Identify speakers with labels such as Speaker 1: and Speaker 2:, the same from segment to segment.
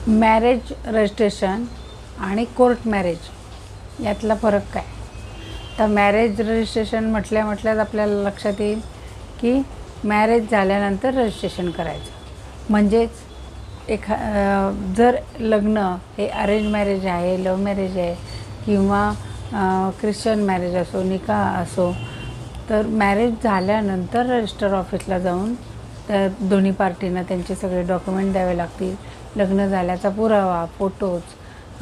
Speaker 1: Marriage registration आणि court marriage यातला फरक काय? तर मॅरेज रजिस्ट्रेशन म्हटल्याच आपल्याला लक्षात येईल की मॅरेज झाल्यानंतर रजिस्ट्रेशन करायचं. म्हणजेच जर लग्न हे अरेंज मॅरेज आहे, लव्ह मॅरेज आहे किंवा ख्रिश्चन मॅरेज असो, निकाह असो, तर मॅरेज झाल्यानंतर रजिस्टर ऑफिसला जाऊन त्या दोन्ही पार्टींना त्यांचे सगळे डॉक्युमेंट द्यावे लागतील. लग्न झाल्याचा पुरावा, फोटोज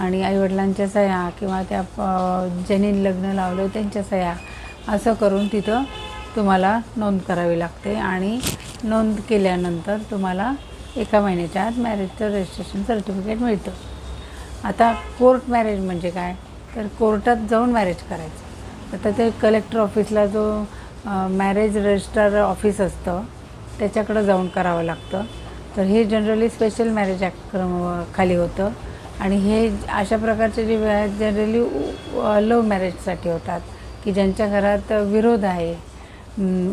Speaker 1: आणि आईवडिलांच्या सह्या किंवा त्या ज्यांनी लग्न लावलं त्यांच्या सह्या असं करून तिथं तुम्हाला नोंद करावी लागते. आणि नोंद केल्यानंतर तुम्हाला 1 महिन्याच्या आत मॅरेजचं रजिस्ट्रेशन सर्टिफिकेट मिळतं. आता कोर्ट मॅरेज म्हणजे काय? तर कोर्टात जाऊन मॅरेज करायचं. आता ते कलेक्टर ऑफिसला जो मॅरेज रजिस्टर ऑफिस असतं त्याच्याकडं जाऊन करावं लागतं. तर हे जनरली स्पेशल मॅरेज ॲक्ट खाली होतं. आणि हे अशा प्रकारचे जे जनरली लव्ह मॅरेजसाठी होतात की ज्यांच्या घरात विरोध आहे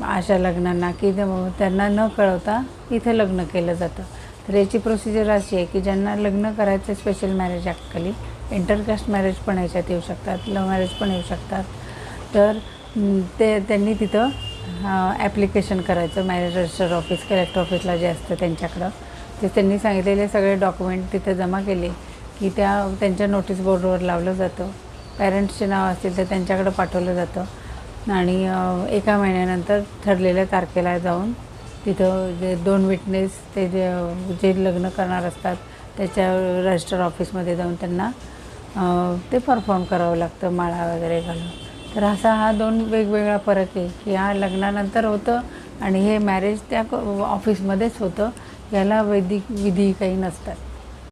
Speaker 1: अशा लग्नांना, की त्यांना न कळवता इथं लग्न केलं जातं. तर याची प्रोसिजर अशी आहे की ज्यांना लग्न करायचं स्पेशल मॅरेज ॲक्टखाली, इंटरकास्ट मॅरेज पण याच्यात येऊ शकतात, लव्ह मॅरेज पण येऊ शकतात. तर त्यांनी तिथं ॲप्लिकेशन करायचं मॅरेज रजिस्टर ऑफिस, कलेक्टर ऑफिसला जे असतं त्यांच्याकडं. ते त्यांनी सांगितलेले सगळे डॉक्युमेंट तिथे जमा केले की त्यांच्या नोटीस बोर्डवर लावलं जातं. पॅरेंट्सचे नाव असतील तर त्यांच्याकडं पाठवलं जातं. आणि 1 महिन्यानंतर ठरलेल्या तारखेला जाऊन तिथं जे 2 विटनेस ते जे लग्न करणार असतात त्याच्या रजिस्टर ऑफिसमध्ये जाऊन त्यांना ते परफॉर्म करावं लागतं, माळा वगैरे घालून. तर असा हा 2 वेगवेगळा फरक आहे की हा लग्नानंतर होतं आणि हे मॅरेज त्या ऑफिसमध्येच होतं. याला वैदिक विधी काही नसतात.